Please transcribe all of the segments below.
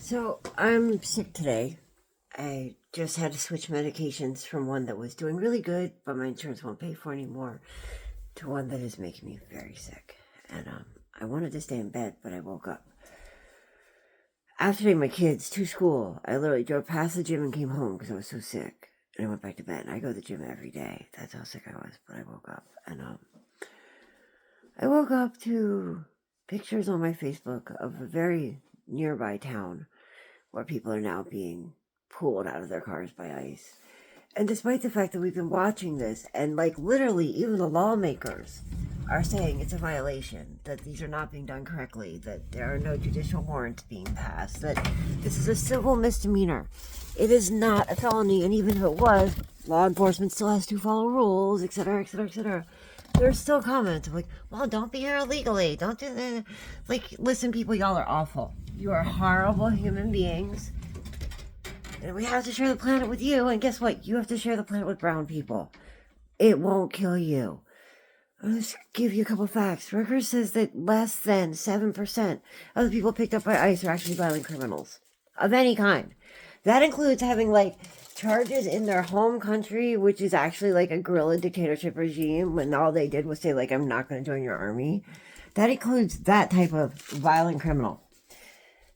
So I'm sick today. I just had to switch medications from one that was doing really good, but my insurance won't pay for anymore, to one that is making me very sick. And I wanted to stay in bed, but I woke up. After taking my kids to school, I literally drove past the gym and came home because I was so sick. And I went back to bed. And I go to the gym every day. That's how sick I was. But I woke up. And I woke up to pictures on my Facebook of a very nearby town where people are now being pulled out of their cars by ICE. And despite the fact that we've been watching this, and like literally even the lawmakers are saying it's a violation, that these are not being done correctly, that there are no judicial warrants being passed, that this is a civil misdemeanor. It is not a felony, and even if it was, law enforcement still has to follow rules, etc., etc., etc. There's still comments of like, well, don't be here illegally, don't do that. Like, listen, people, y'all are awful. You are horrible human beings. And we have to share the planet with you, and guess what? You have to share the planet with brown people. It won't kill you. I'll just give you a couple facts. Records says that less than 7% of the people picked up by ICE are actually violent criminals. Of any kind. That includes having, like, charges in their home country, which is actually, like, a guerrilla dictatorship regime, when all they did was say, like, I'm not going to join your army. That includes that type of violent criminal.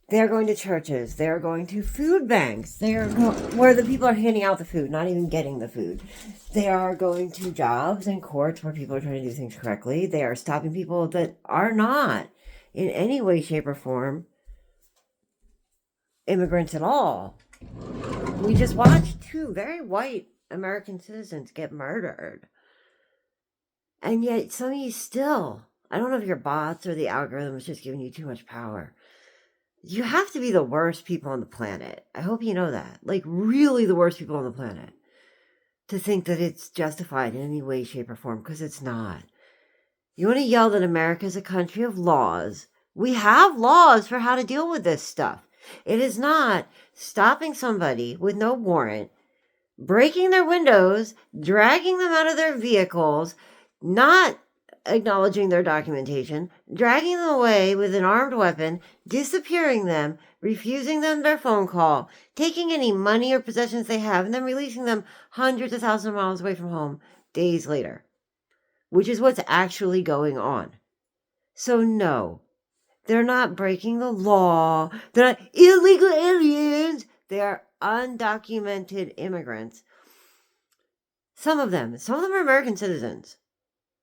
They're going to churches. They're going to food banks. They're where the people are handing out the food, not even getting the food. They are going to jobs and courts where people are trying to do things correctly. They are stopping people that are not, in any way, shape, or form, immigrants at all. We just watched two very white American citizens get murdered. And yet, some of you still, I don't know if your bots or the algorithm is just giving you too much power. You have to be the worst people on the planet. I hope you know that. Like, really the worst people on the planet. To think that it's justified in any way, shape, or form, because it's not. You want to yell that America is a country of laws. We have laws for how to deal with this stuff. It is not stopping somebody with no warrant, breaking their windows, dragging them out of their vehicles, not acknowledging their documentation, dragging them away with an armed weapon, disappearing them, refusing them their phone call, taking any money or possessions they have, and then releasing them hundreds of thousands of miles away from home days later, which is what's actually going on. So no, they're not breaking the law. They're not illegal aliens. They are undocumented immigrants. Some of them are American citizens.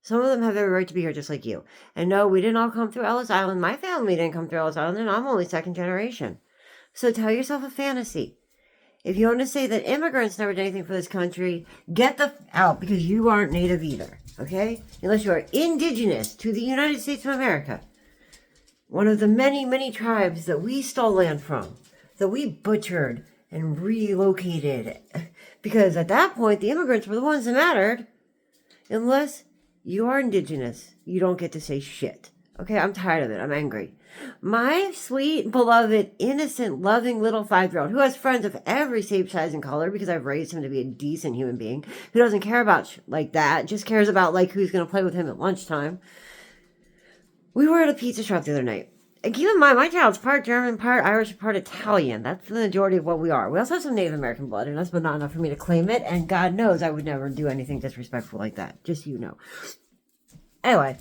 Some of them have every right to be here just like you. And no, we didn't all come through Ellis Island. My family didn't come through Ellis Island, and I'm only second generation. So tell yourself a fantasy. If you want to say that immigrants never did anything for this country, get the out, because you aren't native either, okay? Unless you are indigenous to the United States of America. One of the many, many tribes that we stole land from, that we butchered and relocated. Because at that point, the immigrants were the ones that mattered. Unless you are indigenous, you don't get to say shit. Okay, I'm tired of it. I'm angry. My sweet, beloved, innocent, loving little 5-year-old, who has friends of every shape, size, and color, because I've raised him to be a decent human being, who doesn't care about like that, just cares about like who's going to play with him at lunchtime. We were at a pizza shop the other night. And keep in mind, my child's part German, part Irish, part Italian. That's the majority of what we are. We also have some Native American blood in us, but not enough for me to claim it. And God knows I would never do anything disrespectful like that. Just so you know. Anyway,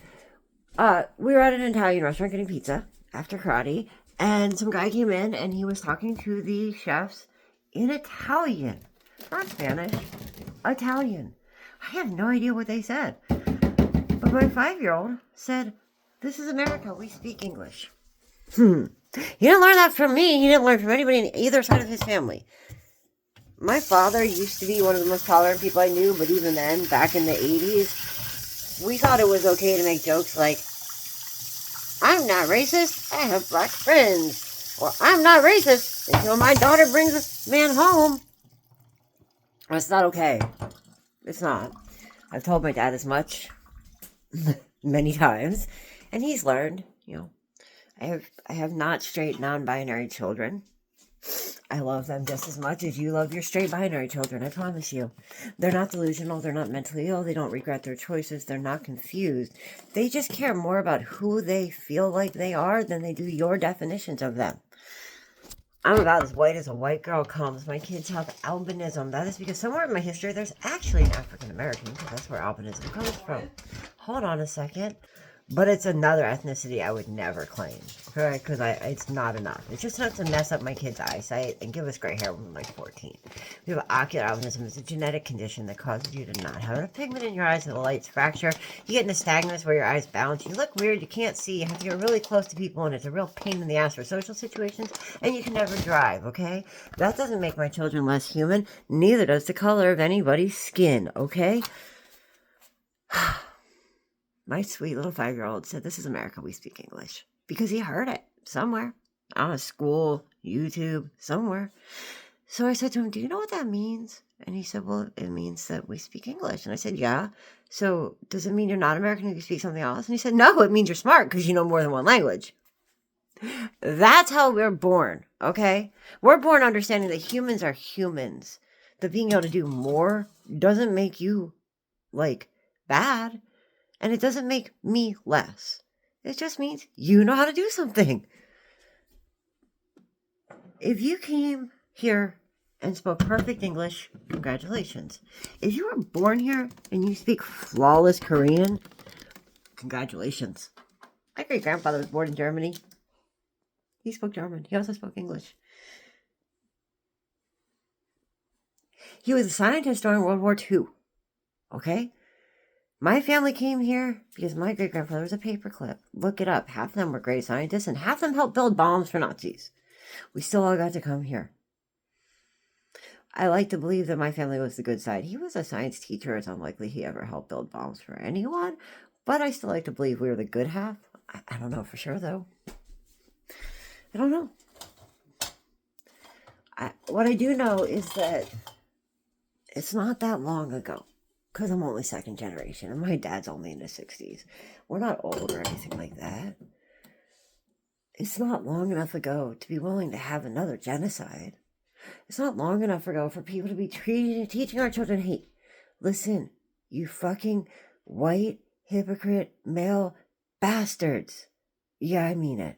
we were at an Italian restaurant getting pizza after karate. And some guy came in and he was talking to the chefs in Italian. Not Spanish. Italian. I have no idea what they said. But my 5-year-old said, "This is America. We speak English." He didn't learn that from me. He didn't learn from anybody on either side of his family. My father used to be one of the most tolerant people I knew, but even then, back in the 80s, we thought it was okay to make jokes like, "I'm not racist. I have black friends." Or, "I'm not racist until my daughter brings this man home." It's not okay. It's not. I've told my dad as much many times, and he's learned, you know. I have not straight non-binary children. I love them just as much as you love your straight binary children, I promise you. They're not delusional, they're not mentally ill, they don't regret their choices, they're not confused. They just care more about who they feel like they are than they do your definitions of them. I'm about as white as a white girl comes. My kids have albinism. That is because somewhere in my history there's actually an African American, because that's where albinism comes from. Hold on a second. But it's another ethnicity I would never claim, okay? Because it's not enough. It's just enough to mess up my kids' eyesight and give us gray hair when we're like 14. We have ocular albinism. It's a genetic condition that causes you to not have enough pigment in your eyes, and the lights fracture. You get nystagmus where your eyes bounce. You look weird. You can't see. You have to get really close to people, and it's a real pain in the ass for social situations, and you can never drive, okay? That doesn't make my children less human. Neither does the color of anybody's skin, okay? My sweet little 5-year-old said, "This is America, we speak English." Because he heard it somewhere, on a school, YouTube, somewhere. So I said to him, "Do you know what that means?" And he said, "Well, it means that we speak English." And I said, "Yeah. So does it mean you're not American if you speak something else?" And he said, "No, it means you're smart because you know more than one language." That's how we're born, okay? We're born understanding that humans are humans. That being able to do more doesn't make you, bad. And it doesn't make me less. It just means you know how to do something. If you came here and spoke perfect English, congratulations. If you were born here and you speak flawless Korean, congratulations. My great-grandfather was born in Germany. He spoke German. He also spoke English. He was a scientist during World War II. Okay? My family came here because my great-grandfather was a paperclip. Look it up. Half of them were great scientists, and half of them helped build bombs for Nazis. We still all got to come here. I like to believe that my family was the good side. He was a science teacher. It's unlikely he ever helped build bombs for anyone, but I still like to believe we were the good half. I don't know for sure, though. I don't know. What I do know is that it's not that long ago, because I'm only second generation, and my dad's only in his 60s. We're not old or anything like that. It's not long enough ago to be willing to have another genocide. It's not long enough ago for people to be teaching our children, "Hey, listen, you fucking white, hypocrite, male bastards. Yeah, I mean it.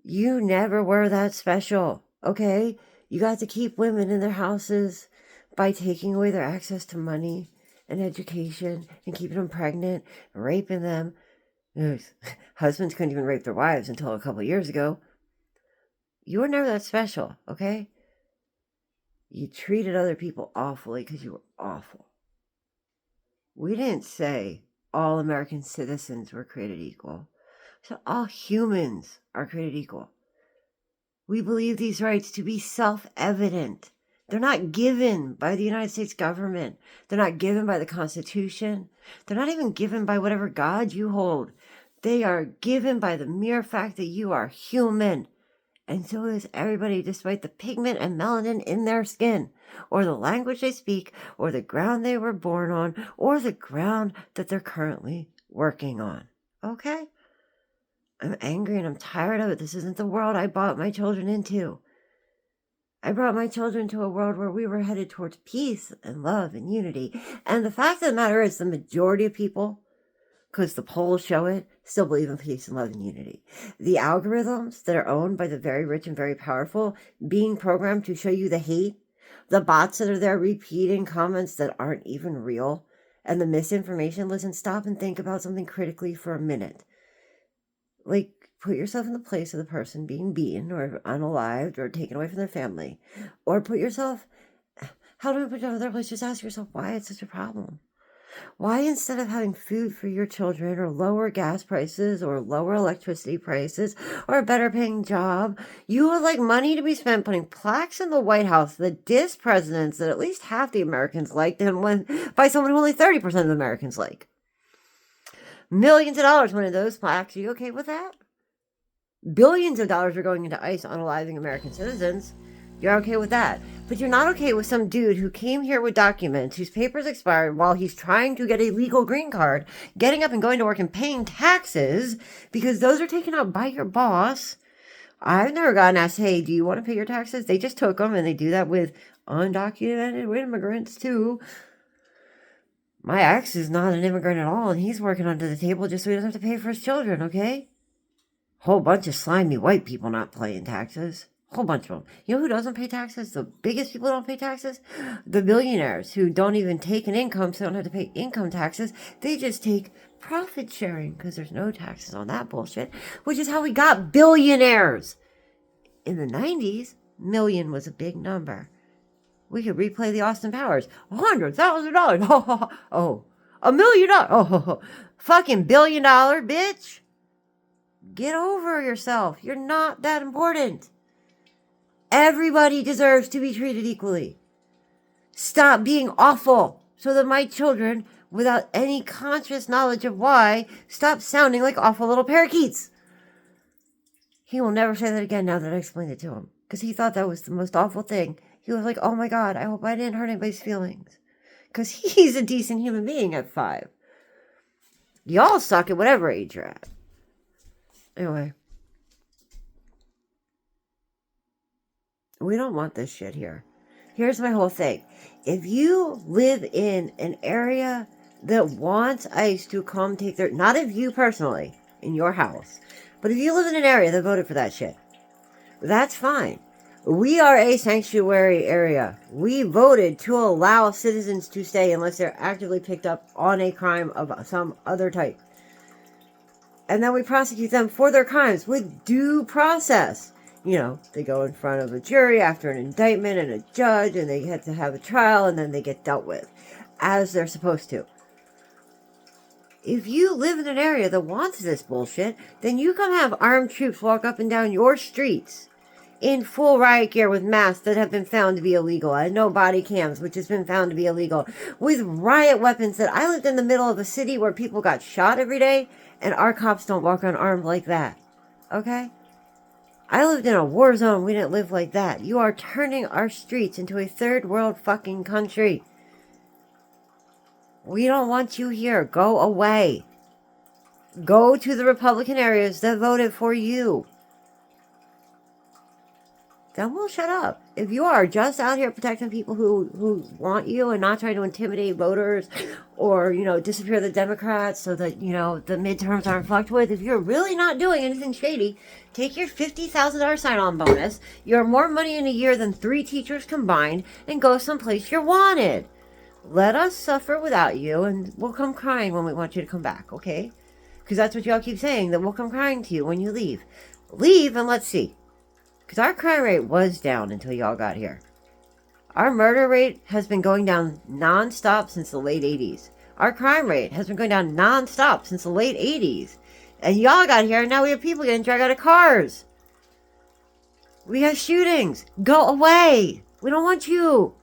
You never were that special, okay? You got to keep women in their houses by taking away their access to money and education and keeping them pregnant, raping them. Husbands couldn't even rape their wives until a couple years ago. You were never that special, okay? You treated other people awfully because you were awful. We didn't say all American citizens were created equal. So all humans are created equal. We believe these rights to be self-evident. They're not given by the United States government. They're not given by the Constitution. They're not even given by whatever God you hold. They are given by the mere fact that you are human. And so is everybody, despite the pigment and melanin in their skin, or the language they speak, or the ground they were born on, or the ground that they're currently working on. Okay? I'm angry and I'm tired of it. This isn't the world I brought my children into. I brought my children to a world where we were headed towards peace and love and unity. And the fact of the matter is the majority of people, because the polls show it, still believe in peace and love and unity. The algorithms that are owned by the very rich and very powerful being programmed to show you the hate, the bots that are there repeating comments that aren't even real, and the misinformation. Listen, stop and think about something critically for a minute. Put yourself in the place of the person being beaten or unalived or taken away from their family. Or how do we put yourself in their place? Just ask yourself why it's such a problem. Why, instead of having food for your children, or lower gas prices, or lower electricity prices, or a better paying job, you would like money to be spent putting plaques in the White House that diss presidents that at least half the Americans liked, and by someone who only 30% of Americans like? Millions of dollars went into those plaques. Are you okay with that? Billions of dollars are going into ICE unaliving American citizens. You're okay with that. But you're not okay with some dude who came here with documents, whose papers expired while he's trying to get a legal green card, getting up and going to work and paying taxes because those are taken out by your boss. I've never gotten asked, "Hey, do you want to pay your taxes?" They just took them, and they do that with undocumented immigrants too. My ex is not an immigrant at all, and he's working under the table just so he doesn't have to pay for his children, okay? Whole bunch of slimy white people not paying taxes. Whole bunch of them. You know who doesn't pay taxes? The biggest people who don't pay taxes? The billionaires who don't even take an income, so they don't have to pay income taxes. They just take profit sharing because there's no taxes on that bullshit, which is how we got billionaires. In the 90s, million was a big number. We could replay the Austin Powers. $100,000. Oh, $1 million. Oh, fucking $1 billion, bitch. Get over yourself. You're not that important. Everybody deserves to be treated equally. Stop being awful so that my children, without any conscious knowledge of why, stop sounding like awful little parakeets. He will never say that again now that I explained it to him, because he thought that was the most awful thing. He was like, oh my God, I hope I didn't hurt anybody's feelings. Because he's a decent human being at 5. Y'all suck at whatever age you're at. Anyway. We don't want this shit here. Here's my whole thing. If you live in an area that wants ICE to come take their... Not of you personally, in your house. But if you live in an area that voted for that shit, that's fine. We are a sanctuary area. We voted to allow citizens to stay unless they're actively picked up on a crime of some other type. And then we prosecute them for their crimes with due process. You know, they go in front of a jury after an indictment and a judge, and they have to have a trial, and then they get dealt with as they're supposed to. If you live in an area that wants this bullshit, then you come have armed troops walk up and down your streets in full riot gear with masks that have been found to be illegal, and no body cams, which has been found to be illegal, with riot weapons that I lived in the middle of a city where people got shot every day, and our cops don't walk around armed like that. Okay? I lived in a war zone. We didn't live like that. You are turning our streets into a third world fucking country. We don't want you here. Go away. Go to the Republican areas that voted for you. Then we'll shut up. If you are just out here protecting people who want you and not trying to intimidate voters or, disappear the Democrats so that, the midterms aren't fucked with, if you're really not doing anything shady, take your $50,000 sign-on bonus, your more money in a year than 3 teachers combined, and go someplace you're wanted. Let us suffer without you, and we'll come crying when we want you to come back, okay? Because that's what y'all keep saying, that we'll come crying to you when you leave. Leave and let's see. Because our crime rate was down until y'all got here. Our murder rate has been going down non-stop since the late 80s. Our crime rate has been going down non-stop since the late 80s. And y'all got here and now we have people getting dragged out of cars. We have shootings. Go away. We don't want you.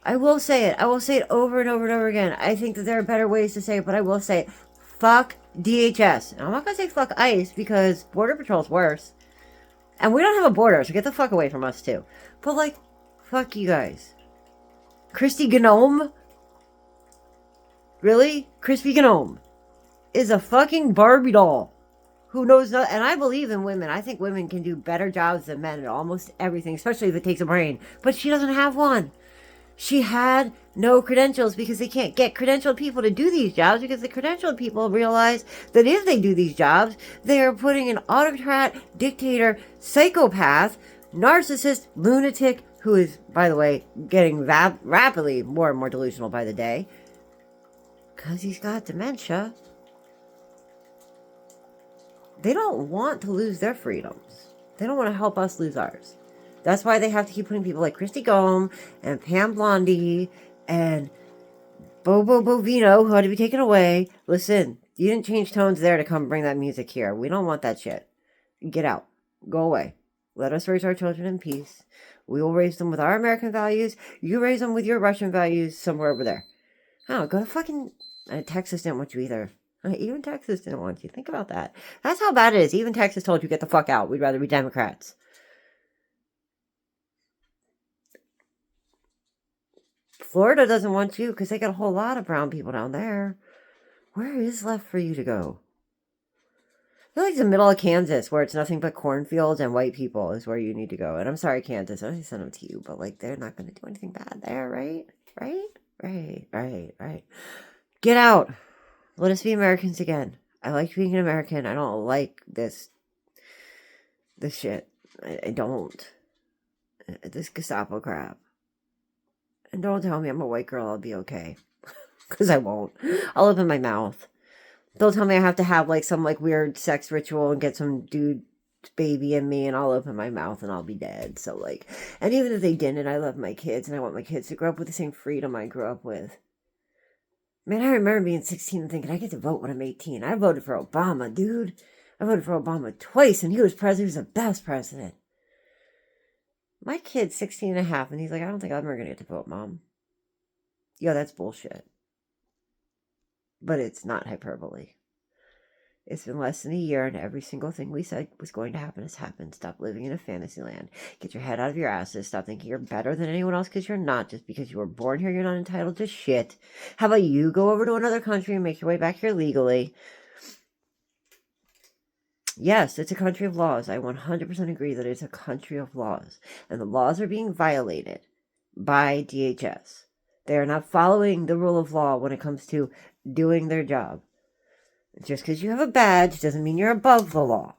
I will say it. I will say it over and over and over again. I think that there are better ways to say it, but I will say it. Fuck DHS. And I'm not going to say fuck ICE because Border Patrol's worse. And we don't have a border, so get the fuck away from us, too. But, fuck you guys. Kristi Gnome? Really? Kristi Gnome is a fucking Barbie doll who knows nothing. And I believe in women. I think women can do better jobs than men at almost everything, especially if it takes a brain. But she doesn't have one. She had no credentials because they can't get credentialed people to do these jobs because the credentialed people realize that if they do these jobs, they are putting an autocrat, dictator, psychopath, narcissist, lunatic, who is, by the way, getting rapidly more and more delusional by the day because he's got dementia. They don't want to lose their freedoms. They don't want to help us lose ours. That's why they have to keep putting people like Kristi Gnome and Pam Blondie and Bobo Bovino, who had to be taken away. Listen, you didn't change tones there to come bring that music here. We don't want that shit. Get out. Go away. Let us raise our children in peace. We will raise them with our American values. You raise them with your Russian values somewhere over there. Oh, go to fucking... Texas didn't want you either. Even Texas didn't want you. Think about that. That's how bad it is. Even Texas told you, get the fuck out. We'd rather be Democrats. Florida doesn't want you because they got a whole lot of brown people down there. Where is left for you to go? I feel like the middle of Kansas where it's nothing but cornfields and white people is where you need to go. And I'm sorry, Kansas, I sent them to you, but they're not going to do anything bad there, right? Right. Get out. Let us be Americans again. I like being an American. I don't like this shit. I don't. This Gestapo crap. And don't tell me I'm a white girl, I'll be okay. Because I won't. I'll open my mouth. Don't tell me I have to have like some like weird sex ritual and get some dude baby in me and I'll open my mouth and I'll be dead. So like, and even if they didn't, I love my kids and I want my kids to grow up with the same freedom I grew up with. Man, I remember being 16 and thinking I get to vote when I'm 18. I voted for Obama, dude. I voted for Obama twice and he was president. He was the best president. My kid's 16 and a half and he's like, I don't think I'm ever going to get to vote, Mom. Yo, that's bullshit. But it's not hyperbole. It's been less than a year and every single thing we said was going to happen has happened. Stop living in a fantasy land. Get your head out of your asses. Stop thinking you're better than anyone else because you're not. Just because you were born here, you're not entitled to shit. How about you go over to another country and make your way back here legally? Yes, it's a country of laws. I 100% agree that it's a country of laws. And the laws are being violated by DHS. They are not following the rule of law when it comes to doing their job. Just because you have a badge doesn't mean you're above the law.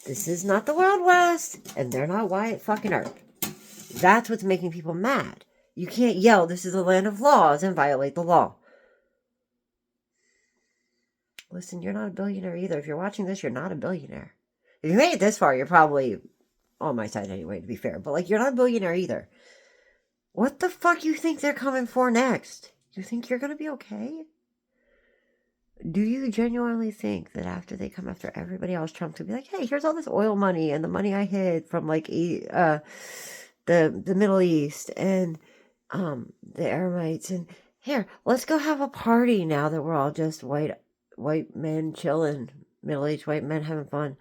This is not the Wild West, and they're not Wyatt fucking Earp. That's what's making people mad. You can't yell, this is the land of laws, and violate the law. Listen, you're not a billionaire either. If you're watching this, you're not a billionaire. If you made it this far, you're probably on my side anyway, to be fair. But, like, you're not a billionaire either. What the fuck you think they're coming for next? You think you're going to be okay? Do you genuinely think that after they come after everybody else, Trump's gonna be like, hey, here's all this oil money and the money I hid from like the Middle East and the Aramites, and here, let's go have a party now that we're all just white men chilling, middle-aged white men having fun.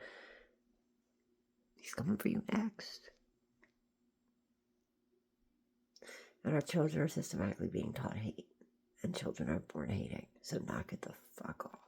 He's coming for you next. And our children are systematically being taught hate. And children are born hating. So knock it the fuck off.